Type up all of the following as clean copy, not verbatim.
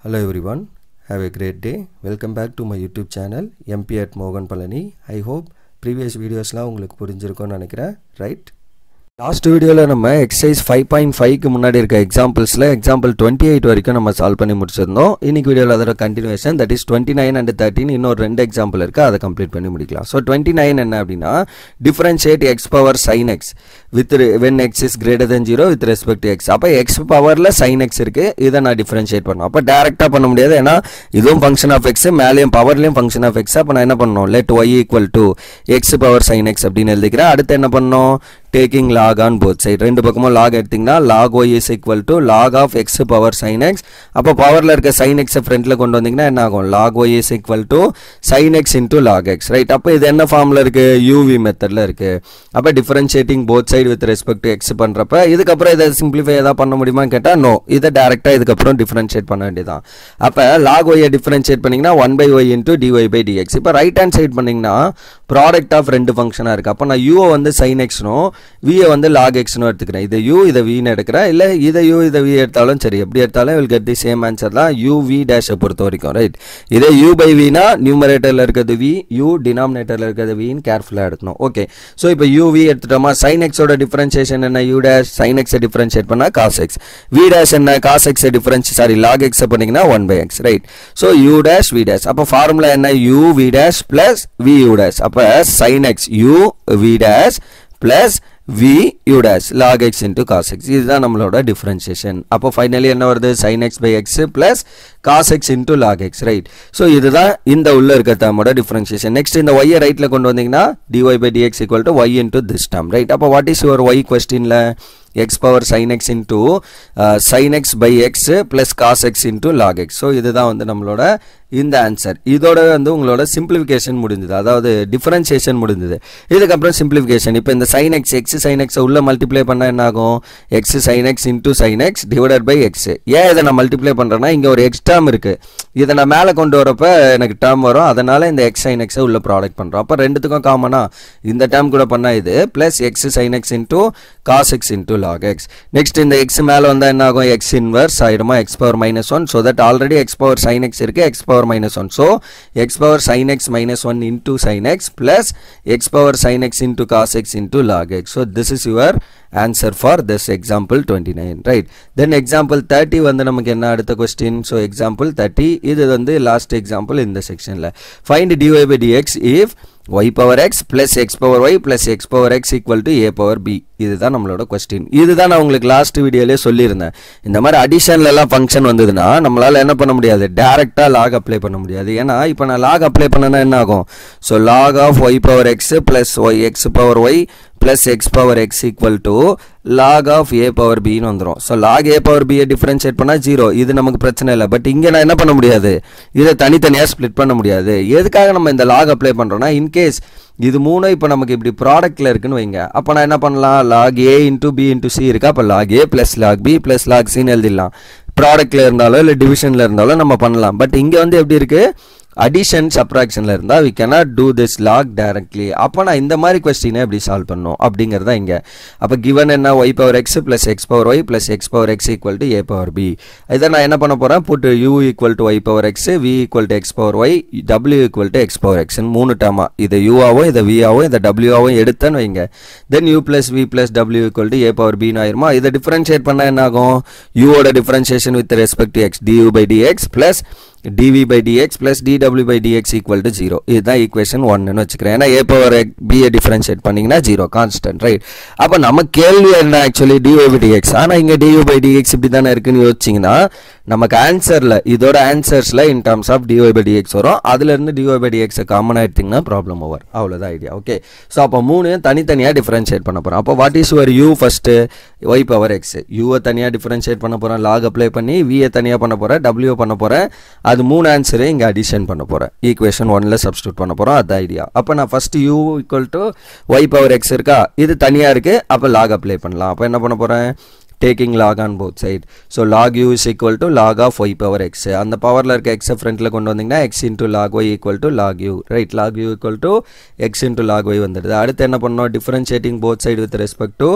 Hello everyone, have a great day. Welcome back to my YouTube channel MP at Mogan Palani. I hope previous videos la உங்களுக்கு புரிஞ்சிருக்கும்னு நினைக்கிறேன், right? Last வீடியோவில் நம்ம exercise 5.5க்கு முன்னாடி இருக்க எக்ஸாம்பிள்ஸில் example 28 வரைக்கும் நம்ம சால்வ் பண்ணி முடிச்சிருந்தோம். இன்னைக்கு வீடியோவில் அதோட கண்டினியூஷன், தட் இஸ் 29 and 13 இன்னொரு ரெண்டு எக்ஸாம்பிள் இருக்குது, அதை கம்ப்ளீட் பண்ணி முடிக்கலாம். ஸோ 29 என்ன அப்படின்னா, differentiate x power sine x with when x is greater than 0 with respect to x. அப்போ எக்ஸ் பவரில் சைன் எக்ஸ் இருக்குது, இதை நான் டிஃபரன்ஷியேட் பண்ணணும். அப்போ டேரெக்டாக பண்ண முடியாது, ஏன்னா இதுவும் ஃபங்க்ஷன் ஆஃப் எக்ஸ், மேலேயும் பவர்லேயும் ஃபங்க்ஷன் ஆஃப் எக்ஸ். அப்போ நான் என்ன பண்ணணும், let y equal to x power sine x அப்படின்னு எழுதிக்கிறேன். அடுத்து என்ன பண்ணணும், taking log on both side, ரெண்டு பக்கமும் log எடுத்தீங்கன்னா log y is equal to log of x power sin x. அப்போ பவர்ல இருக்க sin x ஃப்ரண்ட்ல கொண்டு வந்தீங்கன்னா என்ன ஆகும், log y is equal to sin x into log x, right? அப்போ இது என்ன ஃபார்ம்ல இருக்கு, uv மெத்தட்ல இருக்கு. அப்போ differentiating both side with respect to x பண்றப்ப இதுக்கப்புறம் இதை சிம்பிளிஃபை ஏதாவது பண்ண முடியுமான்னு கேட்டா நோ, இதை டைரக்டா இதுக்கப்புறம் டிஃபரன்ஷியேட் பண்ண வேண்டியதான். அப்போ log y டிஃபரன்ஷியேட் பண்ணீங்கன்னா 1/y into dy by dx. இப்போ ரைட் ஹேண்ட் சைடு பண்ணீங்கன்னா ப்ராடக்ட் ஆஃப் ரெண்டு ஃபங்க்ஷனா இருக்கு. அப்போ நான் u வந்து sin x னும் v வந்து log x னு எடுத்துக்கிறேன். இதை u இதை v னு எடுக்கிறேன், இல்ல இதை u இதை v எடுத்தாலும் சரி, எப்படி எடுத்தாலும் will get the same answer தான் u v dash பொறுத்த வரைக்கும், ரைட்? இதே u by v னா நியூமரேட்டர்ல இருக்கிறது v, u டினாமினேட்டர்ல இருக்கிறது v னு கேர்ஃபுல்லா எடுக்கணும். ஓகே, சோ இப்போ u v எடுத்துட்டோமா, sin x ஓட டிஃபரன்ஷியேஷன் என்ன, u dash sin x differentiate பண்ணா cos x, v dash என்ன, cos x log x பண்ணீங்கன்னா 1/x, right? So u dash v dash, அப்ப ஃபார்முலா என்ன, u v dash plus v u dash. அப்ப sin x u v dash plus v u dash log x into cos x, இதுதான் நம்மளோட differentiation. அப்போ finally என்ன வருது, sin x by x plus cos x into log x, right? So இதுதான் இந்த உள்ள இருக்க டேர்மோட டிஃபரன்ஷியேஷன். நெக்ஸ்ட் இந்த y ரைட்ல கொண்டு வந்தீங்கன்னா dy by dx equal to y into this term, right? அப்போ வாட் இஸ் யுவர் y கொஸ்டின்ல, x power sin x into sin x by x plus cos x into log x. So இதுதான் வந்து நம்மளோட இந்த answer. இதோட வந்து உங்களோட simplification முடிஞ்சது, அதாவது டிஃபரன்ஷியேஷன் முடிஞ்சது. இதுக்கப்புறம் சிம்பிளிஃபிகேஷன். இப்போ இந்த sin x sin x உள்ள மல்டிப்ளை பண்ணா என்ன ஆகும், x sin x into sin x divided by x. ஏன் இதை நான் மல்டிப்ளை பண்றேன்னா, இங்க ஒரு x டேர்ம் இருக்கு, இதை நான் மேலே கொண்டு வரப்ப எனக்கு டேர்ம் வரும், அதனால இந்த x sin x உள்ள ப்ராடக்ட் பண்றோம். அப்போ ரெண்டுத்துக்கும் காமனா இந்த டேர்ம் கூட பண்ணா இது plus x sin x into cos x into log x. Next இந்த x மேல வந்தா என்ன ஆகும், x இன்வர்ஸ் ஆயிடுமா, x power -1. so that already x power sin x இருக்கு, x power -1. so x power sin x -1 into sin x plus x power sin x into cos x into log x. so this is your answer for this example 29, right? then example 30 வந்து நமக்கு என்ன அடுத்த question. so example 30 இது வந்து last example இந்த sectionல. find dy by dx if y power x plus x power y plus x power x equal to a power b. இதுதான் நம்மளோட question. இதுதான் நான் உங்களுக்கு லாஸ்ட் வீடியோலயே சொல்லியிருந்தேன், இந்த மாதிரி அடிஷன்ல எல்லாம் ஃபங்க்ஷன் வந்ததுன்னா நம்மளால என்ன பண்ண முடியாது, டைரக்டா லாக் அப்ளை பண்ண முடியாது. ஏன்னா இப்போ நான் லாக் அப்ளை பண்ணனா என்ன ஆகும், so log of y power x plus x power y plus x power x equal to log of a power b னு வந்துரும். So log a power b differentiate பண்ணா 0, இது நமக்கு பிரச்சனை இல்லை. பட் இங்க நான் என்ன பண்ண முடியாது, இதை தனித்தனியா ஸ்பிளிட் பண்ண முடியாது. எதுக்காக நம்ம இந்த லாக் அப்ளை பண்றோம்னா, இன்கேஸ் இது மூணு இப்போ நமக்கு இப்படி ப்ராடக்ட்ல இருக்குன்னு வைங்க, அப்போ நான் என்ன பண்ணலாம், log a into b into c இருக்கு, அப்போ log a plus log b plus log c ன்னு எழுதிடலாம். ப்ராடக்ட்ல இருந்தாலும் இல்லை டிவிஷன்ல இருந்தாலும் நம்ம பண்ணலாம். பட் இங்க வந்து எப்படி இருக்கு, addition subtractionல இருந்தா we cannot do this log directly. அப்போ நான் இந்த மாதிரி கொஸ்டினை எப்படி சால்வ் பண்ணணும் அப்படிங்கறத இங்க. அப்போ given என்ன, y power x plus x power y plus x power x equal to a power b. இதை நான் என்ன பண்ண போறேன், put u equal to y power x, v equal to x power y, w equal to x power x ன்னு மூணு டேர்மா, இதை u ஆவும் இதை v ஆவும் இதை w ஆவும் எடுத்தேன்னு வைங்க. then u plus v plus w equal to a power b ன்னு ஆயிருமா. இதை டிஃபரன்ஷியேட் பண்ணா என்ன ஆகும், u ஓட differentiation with respect to x du by dx plus dv by dx plus dw by dx equal to 0. இதுதான் equation 1 ன்னு வச்சுக்கிறேன். ஏன்னா a power b டிஃபரன்ஷியேட் பண்ணீங்கன்னா 0 கான்ஸ்டன்ட், ரைட்? அப்ப நம்ம கேள்வி என்ன, ஆக்சுவலி dy by dx, ஆனா இங்க du by dx இப்படி தானே இருக்குன்னு யோசிச்சீங்கன்னா நமக்கு ஆன்சர்ல இதோட ஆன்சர்ஸ்ல in terms of dy by dx வரும். அதுல இருந்து dy by dx காமன் ஆயிட்டீங்கன்னா ப்ராப்ளம் ஓவர், அவ்வளவுதான் ஐடியா. ஓகே, சோ அப்ப மூணு தனித்தனியா டிஃபரன்ஷியேட் பண்ண போறோம். அப்போ what is your u first, y power x, u தனியா டிஃபரன்ஷியேட் பண்ண போறேன், log அப்ளை பண்ணி v தனியா பண்ண போறேன், w பண்ண போறேன். அது மூணு ஆன்சரை இங்க அடிஷன் பண்ண போறேன், ஈக்குவேஷன் 1ல சப்ஸ்டிட்யூட் பண்ண போறோம், அத ஐடியா. அப்ப நான் first u equal to y power x இருக்கா, இது தனியா இருக்கு, அப்ப log அப்ளை பண்ணலாம். அப்ப என்ன பண்ண போறேன், taking log on both side. So log u is equal to log of y power x. அந்த பவர்ல இருக்க x ஃப்ரண்ட்ல கொண்டு வந்தீங்கன்னா x into log y equal to log u. Right, log u equal to x into log y வந்துடுது. அடுத்து என்ன பண்ணோம், differentiating both side with respect to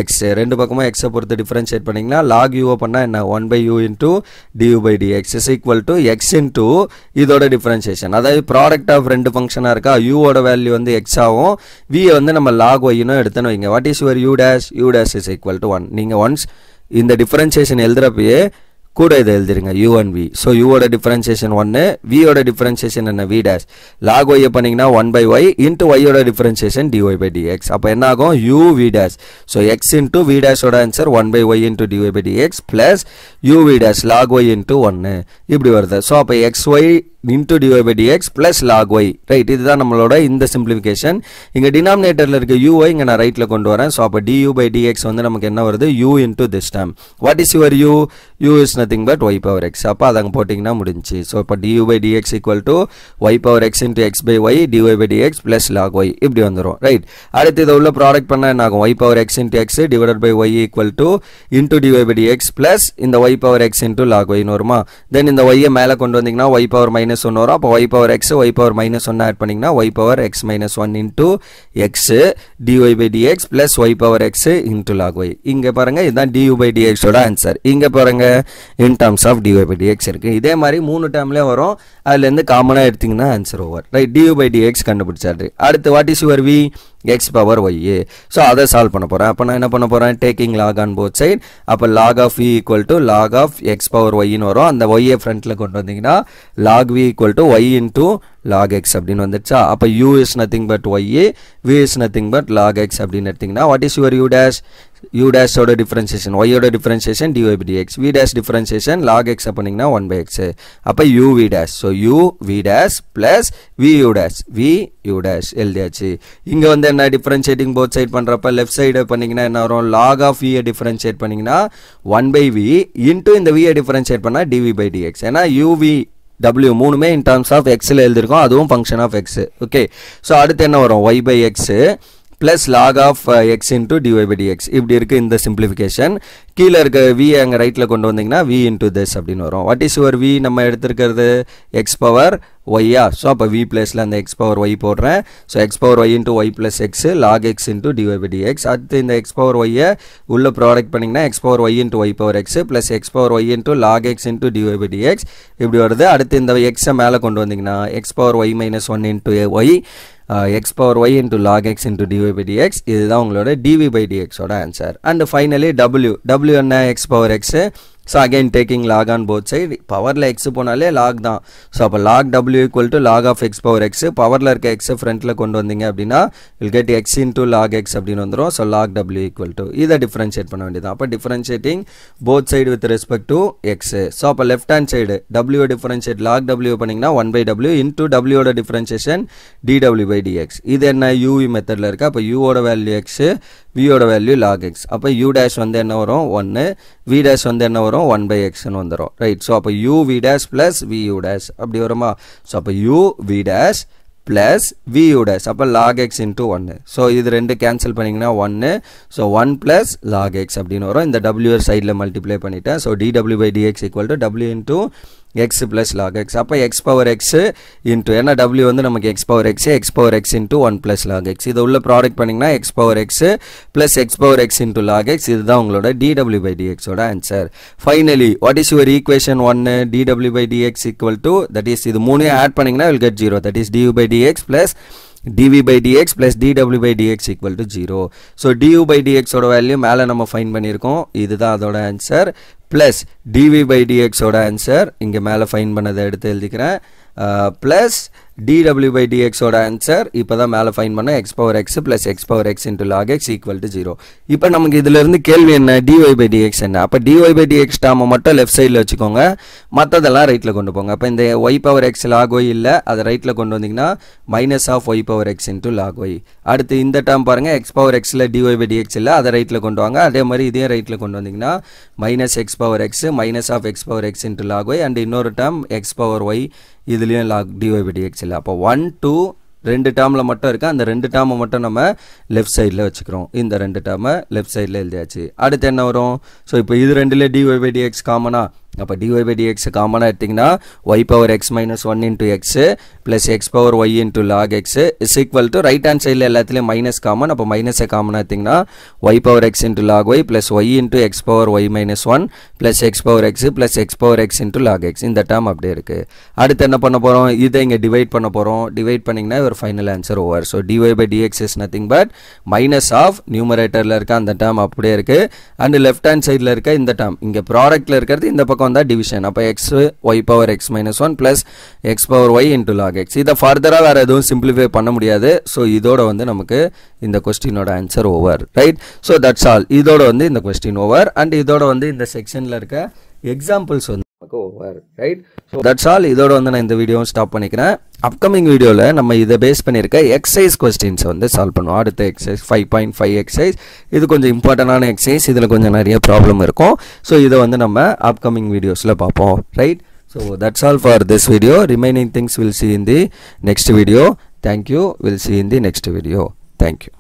x. ரெண்டு பக்கமும் x பொறுத்து differentiate பண்ணீங்கன்னா log u பண்ணா என்ன 1 by u into du by dx is equal to x into இதோட differentiation. அதாவது product of ரெண்டு ஃபங்க்ஷனா இருக்கா, u ஓட வேல்யூ வந்து x ஆகும், v வந்து நம்ம log y னு எடுத்துன்னு வைங்க. What is your u dash? u dash is equal to 1. நீங்க once இந்த differentiation எழுதுறப்பயே கூட இதை எழுதிருங்க u and v. So u ஓட differentiation 1, v ஓட differentiation என்ன v dash. log y பண்ணீங்கன்னா 1 by y into y ஓட differentiation dy by dx. அப்ப என்ன ஆகும் u v dash. So x into v dash ஓட answer 1 by y into dy by dx plus u v dash log y into 1 இப்படி வருது. So அப்ப xy into dy by dx plus log y. Right, இதுதான் நம்மளோட இந்த simplification. இங்க டினாமினேட்டர்ல இருக்க u இங்க நான் ரைட்ல கொண்டு வரேன். So அப்ப du by dx வந்து நமக்கு என்ன வருது u into this term. What is your u? u is nothing but y power x. அப்ப அதங்க போட்டிங்கன்னா முடிஞ்சி. So அப்ப du by dx equal to y power x into x by y dy by dx plus log y இப்படி வந்துரும். Right, அடுத்து இத உள்ள product பண்ணா என்ன ஆகும், y power x into x divided by y equal to into dy by dx plus இந்த y power x into log y னு வருமா. தென் இந்த y மேல கொண்டு வந்தீங்கன்னா y power minus 1 வரும். அப்ப y power x y power minus 1 add பண்ணீங்கன்னா y power x minus 1 into x dy by dx plus y power x into log y. இங்க பாருங்க இதுதான் du by dx ஓட ஆன்சர். இங்க பாருங்க in terms of dy by dx இருக்கு. இதே மாதிரி மூணு டேர்ம்லயே வரும், அதுல இருந்து காமனா எடுத்தீங்கன்னா answer over. Right, du by dx கண்டுபிடிச்சாரு. அடுத்து what is your v? x power y. So அதை சால்வ் பண்ண போறேன். அப்ப நான் என்ன பண்ண போறேன், taking log on both side. அப்ப log of v equal to log of x power y னு வரும். அந்த y ஃப்ரண்ட்ல கொண்டு வந்தீங்கன்னா log v equal to y into log x அப்படின்னு வந்துச்சா. அப்ப u is nothing but y, v is nothing but log x அப்படின்னு எடுத்தீங்கன்னா what is your u dash? u dash ஓட differentiation y ஓட differentiation dy by dx, v dash differentiation log x பண்ணீங்கன்னா 1 by x. அப்ப u v dash. So u v dash plus v u dash, v u dash எழுதியாச்சு. இங்க வந்து என்ன differentiating both side பண்றப்ப left side பண்ணீங்கன்னா என்ன வரும், log of v differentiate பண்ணீங்கன்னா 1 by v into இந்த v differentiate பண்ணா dv by dx. ஏன்னா u v w மூணுமே in terms of x ல எழுதிருக்கோம், அதுவும் function of x. Okay, so அடுத்து என்ன வரும், y by x plus log of x into dy by dx. இப்படி இருக்கு இந்த சிம்பிளிஃபிகேஷன். கீழ இருக்க v அங்க ரைட்ல கொண்டு வந்தீங்கன்னா v into this அப்படின்னு வரும். what is your v? நம்ம எடுத்திருக்கிறது x power y. so அப்ப v பிளேஸ்ல அந்த x power y போடுறேன். so x power y into y plus x log x into dy by dx. அடுத்து இந்த x power y உள்ள ப்ராடக்ட் பண்ணீங்கன்னா x power y into y power x plus x power y into log x into dy by dx இப்படி வருது. அடுத்து இந்த x மேல கொண்டு வந்தீங்கன்னா x power y minus 1 into y x power y into log x into dy by dx. இதுதான் உங்களோட dv by dx ஓட ஆன்சர். and finally w என்ன x power x. so again taking log on both side. பவர்ல x போனாலே log தான். so அப்ப log w equal to log of x power x. பவர்ல இருக்க x ஃப்ரண்ட்ல கொண்டு வந்தீங்க அப்படின்னா you'll get x into log x அப்படின்னு வந்துரும். so log w equal to இத டிஃபரன்ஷியேட் பண்ண வேண்டியது. அப்ப differentiating both side with respect to x. so அப்ப left hand side w differentiate log w பண்ணீங்கன்னா 1 by w into w ஓட differentiation dw by dx. இது என்ன u மெத்தட்ல இருக்கு. அப்ப u ஓட வேல்யூ x, v ஓட வேல்யூ log x. அப்ப u dash வந்து என்ன வரும் 1, v dash வந்து என்ன வரும் 1 by x னு வந்துரும். ரைட், so அப்ப u v dash plus v u dash அப்படி வருமா. so அப்ப u v dash plus v u dash அப்ப log x into 1. so இது ரெண்டு கேன்சல் பண்ணீங்கன்னா 1, so 1 plus log x அப்படின்னு வரும். இந்த w சைடுல மல்டிப்ளை பண்ணிட்டேன். so dw by dx equal to w into x plus log x. அப்ப x power x into ஏன்னா w வந்து நமக்கு x power x into 1 plus log x. இத உள்ள ப்ராடக்ட் பண்ணீங்கன்னா x power x plus x power x into log x. இதுதான் உங்களோட dw by dx ஓட answer. finally what is your equation 1? dw by dx equal to, that is இது மூணையும் add பண்ணீங்கன்னா you'll get 0, that is du by dx plus dv by dx plus dw by dx equal to 0. so du by dx ஓட value மேல நம்ம find பண்ணியிருக்கோம், இதுதான் அதோட answer. Plus dv by dx ஓட ஆன்சர் இங்க மேல ஃபைண்ட் பண்ணதை எடுத்து எழுதிக்கிறேன். பிளஸ் dw by dx ஓட ஆன்சர் இப்பதான் மேல ஃபைண்ட் பண்ண x power x plus x power x into log x equal to 0. இப்போ நமக்கு இதுல இருந்து கேள்வி என்ன, dy by dx என்ன. அப்ப dy by dx டேர்ம் மட்டும் லெஃப்ட் சைடுல வச்சுக்கோங்க, மத்ததெல்லாம் ரைட்ல கொண்டு போங்க. அப்ப இந்த y power x log y இல்ல, அத ரைட்ல கொண்டு வந்தீங்கன்னா minus of y power x into log y. அடுத்து இந்த டேர்ம் பாருங்க, x power x ல dy by dx இல்ல, அத ரைட்ல கொண்டு வாங்க. அதே மாதிரி இதே ரைட்ல கொண்டு வந்தீங்கன்னா minus x power x minus of x power x into log y and இன்னொரு டேர்ம் x power y இதுலயும் log dy by dx இல்ல. அப்ப 1 2 ரெண்டு டேர்மில் மட்டும் இருக்குது. அந்த ரெண்டு டேர்மை மட்டும் நம்ம லெஃப்ட் சைடில் வச்சுக்கிறோம். இந்த ரெண்டு டேர்மை லெஃப்ட் சைடில் எழுதியாச்சு. அடுத்து என்ன வரும்? ஸோ இப்போ இது ரெண்டுலேயே dy/dx காமனா, அப்போ dy/dx காமனாக எடுத்திங்கன்னா y power x minus 1 into x plus x power y into log x is equal to right hand சைடில் எல்லாத்துலேயும் மைனஸ் காமன். அப்போ மைனஸை காமனாக எடுத்திங்கன்னா y power x into log y plus y into x power y minus 1 plus x power x plus x power x into log x. இந்த term அப்படியே இருக்குது. அடுத்து என்ன பண்ண போகிறோம்? இதை இங்கே டிவைட் பண்ண போகிறோம். டிவைட் பண்ணிங்கன்னா ஒரு final answer over. So dy/dx is nothing but minus of நியூமரேட்டரில் இருக்க அந்த டேர்ம் அப்படியே இருக்குது. அண்ட் லெஃப்ட் ஹேண்ட் சைடில் இருக்க இந்த டேர்ம் இங்கே ப்ராடக்ட்டில் இருக்கிறது இந்த பக்கம் வந்தால் டிவிஷன். அப்போ x y power x minus 1 plus x power y into log x. இதை ஃபர்தராக வேறு எதுவும் சிம்பிளிஃபை பண்ண முடியாது. ஸோ இதோட வந்து நமக்கு இந்த கொஸ்டினோட answer over. Right. So that's all. இதோட வந்து இந்த கொஸ்டின் ஓவர். அண்ட் இதோட வந்து இந்த செக்ஷனில் இருக்க எக்ஸாம்பிள்ஸ் வந்து நமக்கு over. Right. So that's all. இதோட வந்து நான் இந்த வீடியோவும் ஸ்டாப் பண்ணிக்கிறேன். அப்கமிங் வீடியோவில் நம்ம இதை பேஸ் பண்ணியிருக்க எக்ஸசைஸ் கொஸ்டின்ஸ் வந்து சால்வ் பண்ணுவோம். அடுத்த எக்ஸசைஸ் 5.5 எக்ஸசைஸ். இது கொஞ்சம் இம்பார்ட்டண்டான எக்ஸசைஸ். இதில் கொஞ்சம் நிறைய ப்ராப்ளம் இருக்கும். ஸோ இதை வந்து நம்ம அப்கமிங் வீடியோஸில் பார்ப்போம். Right. So that's all for this video. Remaining things we'll see in the next video. Thank you. We'll see in the next video. Thank you.